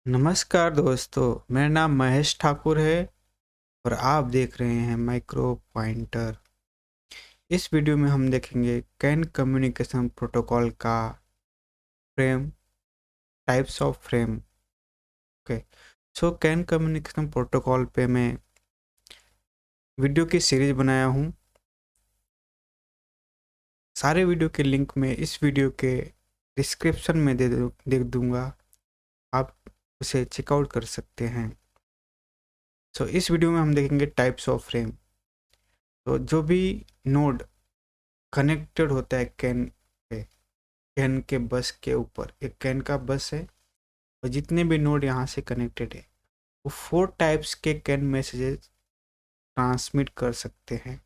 नमस्कार दोस्तों, मेरा नाम महेश ठाकुर है और आप देख रहे हैं माइक्रो पॉइंटर। इस वीडियो में हम देखेंगे कैन कम्युनिकेशन प्रोटोकॉल का frame, types of frame. Okay, so can communication protocol पे मैं वीडियो की सीरीज बनाया हूँ। सारे वीडियो के लिंक मैं इस वीडियो के डिस्क्रिप्शन में दे दूँगा, आप उसे चेकआउट कर सकते हैं। सो इस वीडियो में हम देखेंगे टाइप्स ऑफ फ्रेम। तो जो भी नोड कनेक्टेड होता है कैन पे, कैन के बस के ऊपर एक कैन का बस है और जितने भी नोड यहाँ से कनेक्टेड है वो 4 टाइप्स के कैन मैसेजेस ट्रांसमिट कर सकते हैं।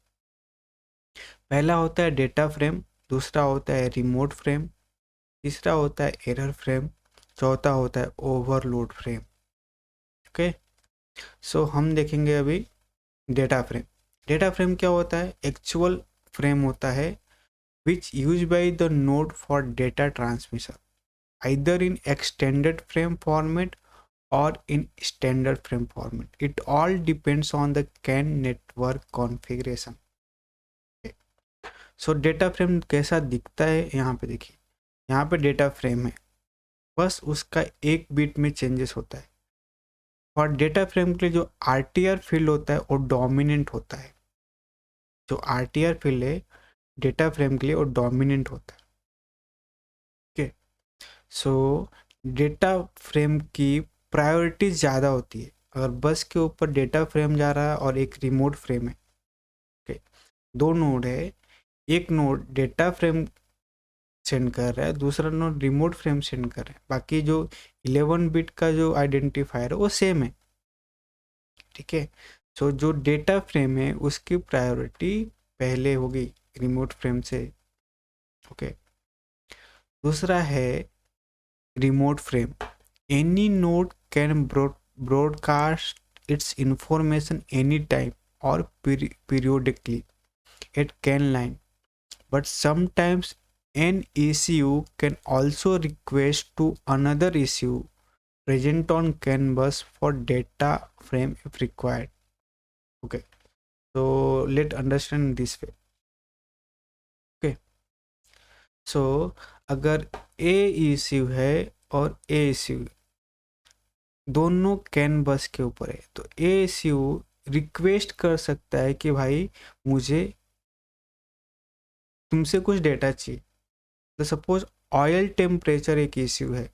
पहला होता है डेटा फ्रेम, दूसरा होता है रिमोट फ्रेम, तीसरा होता है एरर फ्रेम, चौथा होता है ओवरलोड फ्रेम। ओके, सो हम देखेंगे अभी डेटा फ्रेम। डेटा फ्रेम क्या होता है? एक्चुअल फ्रेम होता है which used by the node for data transmission either in extended frame format or in standard frame format. It all depends on the CAN network configuration. So data frame कैसा दिखता है यहाँ पे देखिए, यहाँ पे डेटा फ्रेम है, बस उसका एक बिट में चेंजेस होता है। और डेटा फ्रेम के लिए जो आरटीआर फील्ड होता है वो डोमिनेंट होता है। जो आरटीआर फील्ड है डेटा फ्रेम के लिए वो डोमिनेंट होता है। ओके, सो डेटा फ्रेम की प्रायोरिटी ज़्यादा होती है। अगर बस के ऊपर डेटा फ्रेम जा रहा है और एक रिमोट फ्रेम है, ओके, दो नोड है, एक नोड डेटा फ्रेम सेंड कर रहा है, दूसरा नोड रिमोट फ्रेम सेंड कर रहा है, बाकी जो 11 बिट का जो आइडेंटिफायर है वो सेम है। ठीक है, सो जो डेटा फ्रेम है उसकी प्रायोरिटी पहले होगी रिमोट फ्रेम से। ओके, दूसरा है remote frame. Any node can broadcast its information anytime or periodically at CAN line, but sometimes an ECU can also request to another ECU present on CAN bus for data frame if required. Okay, so let's understand this way. Okay, so अगर A ECU है और A ECU दोनों can बस के ऊपर है तो ASU request कर सकता है कि भाई मुझे तुमसे कुछ डेटा चाहिए। तो सपोज ऑयल टेम्परेचर एक इश्यू है,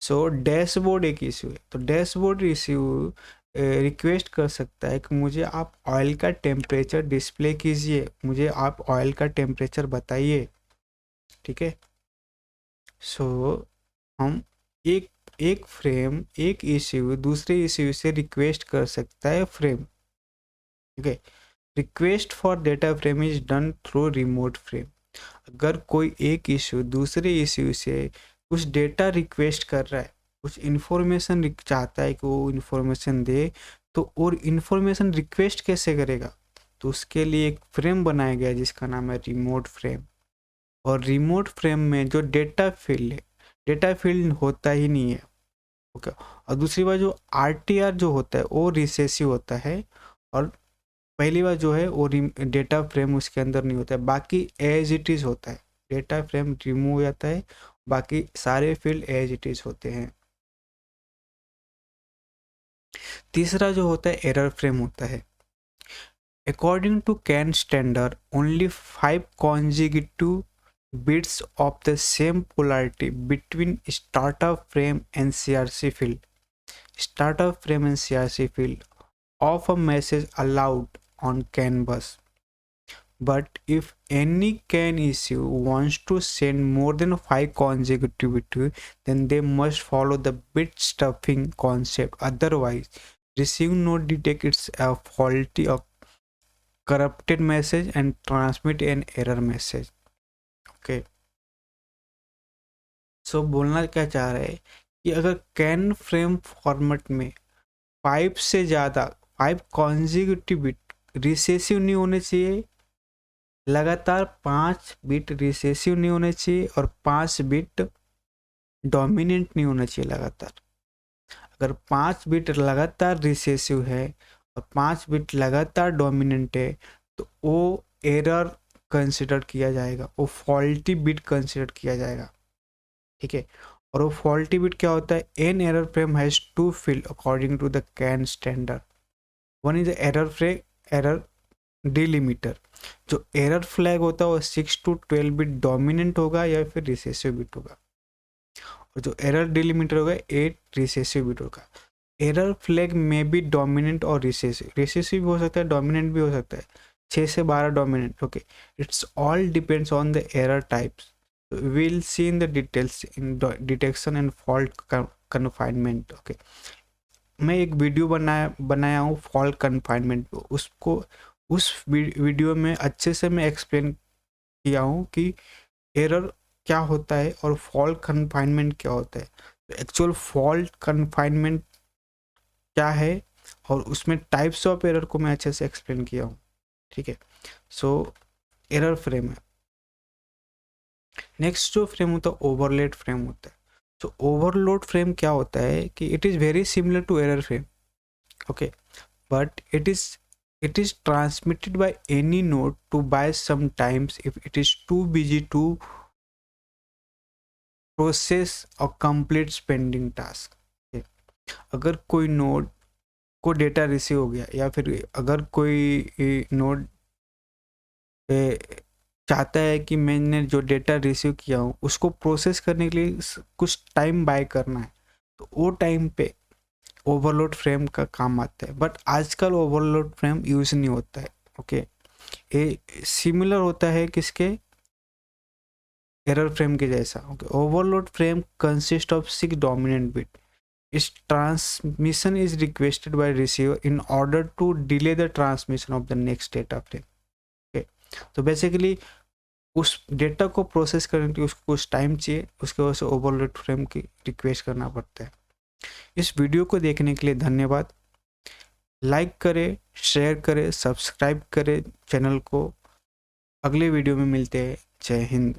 सो डैशबोर्ड एक इश्यू है, तो डैशबोर्ड इश्यू रिक्वेस्ट कर सकता है कि मुझे आप ऑयल का टेम्परेचर डिस्प्ले कीजिए, मुझे आप ऑयल का टेम्परेचर बताइए। ठीक है, सो हम एक एक फ्रेम, एक इश्यू दूसरे इश्यू से रिक्वेस्ट कर सकता है फ्रेम। ठीक है, request for data frame is done through remote frame. अगर कोई एक इश्यू दूसरे इश्यू से कुछ डेटा रिक्वेस्ट कर रहा है, कुछ इन्फॉर्मेशन चाहता है कि वो इन्फॉर्मेशन दे, तो और इन्फॉर्मेशन रिक्वेस्ट कैसे करेगा? तो उसके लिए एक फ्रेम बनाया गया जिसका नाम है रिमोट फ्रेम। और रिमोट फ्रेम में जो डेटा फील्ड है, डेटा फील्ड होता ही नहीं है। ओके, और दूसरी बात जो आरटीआर जो होता है वो रिसेसिव होता है, और पहली बार जो है वो डेटा फ्रेम उसके अंदर नहीं होता है, बाकी एज इट इज़ होता है। डेटा फ्रेम रिमूव हो जाता है, बाकी सारे फील्ड एज इट इज़ होते हैं। तीसरा जो होता है एरर फ्रेम होता है। According to CAN standard only 5 consecutive bits of the same polarity between startup frame and CRC field. Startup frame and CRC field of a message allowed on CAN bus. But if any CAN issue wants to send more than 5 consecutivity, then they must follow the bit stuffing concept. Otherwise, receive node detect it's a faulty or corrupted message and transmit an error message. Okay. सो बोलना क्या चाह रहे हैं कि अगर can frame format में 5 से ज़्यादा 5 कॉन्जिक्यूटिव बिट रिसेसिव नहीं होने चाहिए, लगातार 5 बिट रिसेसिव नहीं होने चाहिए और 5 बिट डोमिनेंट नहीं होना चाहिए लगातार। अगर 5 बिट लगातार रिसेसिव है और 5 बिट लगातार डोमिनेंट है तो वो एरर कंसिडर किया जाएगा, वो फॉल्टी बिट कंसिडर किया जाएगा, ठीक है। और वो फॉल्टी बिट क्या होता है, an error frame has two field according to the CAN standard. One is error frame, error delimiter. जो एरर फ्लैग होता है वो 6 to 12 बिट डोमिनेंट होगा या फिर रिसेसिव बिट होगा, और जो एरर डिलिमिटर होगा 8 रिसेसिव बिट होगा। एरर फ्लैग में भी डोमिनेंट और रिसेसिव, रिसेसिव भी हो सकता है, डोमिनेंट भी हो सकता है, 6 से 12 dominant, okay. It's all depends on the error types. Will see in the details in detection and fault confinement, okay. मैं एक वीडियो बनाया हूँ फॉल्ट कन्फाइनमेंट पे, उसको उस वीडियो में अच्छे से मैं एक्सप्लेन किया हूँ कि एरर क्या होता है और फॉल्ट कन्फाइनमेंट क्या होता है। तो एक्चुअल फॉल्ट कन्फाइनमेंट क्या है और उसमें टाइप्स ऑफ एरर को मैं अच्छे से एक्सप्लेन किया हूँ, ठीक है। सो एरर फ्रेम है। नेक्स्ट जो फ्रेम होता है ओवरलेड फ्रेम होता है। तो ओवरलोड फ्रेम क्या होता है कि it is very similar to error frame, okay, but it is transmitted by any node to by sometimes if it is too busy to process or complete pending task। अगर कोई node को data receive हो गया या फिर अगर कोई node चाहता है कि मैंने जो डेटा रिसीव किया हूँ उसको प्रोसेस करने के लिए कुछ टाइम बाय करना है, तो वो टाइम पे ओवरलोड फ्रेम का काम आता है। बट आजकल ओवरलोड फ्रेम यूज़ नहीं होता है, ओके। ये सिमिलर होता है किसके, एरर फ्रेम के जैसा, okay. Overload frame consist of 6 dominant bit. इस transmission is requested by receiver in order to delay the transmission of the next data frame, okay. तो बेसिकली उस डेटा को प्रोसेस करने के लिए उसको कुछ टाइम चाहिए, उसके वजह से ओवरलोड फ्रेम की रिक्वेस्ट करना पड़ता है। इस वीडियो को देखने के लिए धन्यवाद। लाइक करें, शेयर करें, सब्सक्राइब करें चैनल को। अगले वीडियो में मिलते हैं। जय हिंद।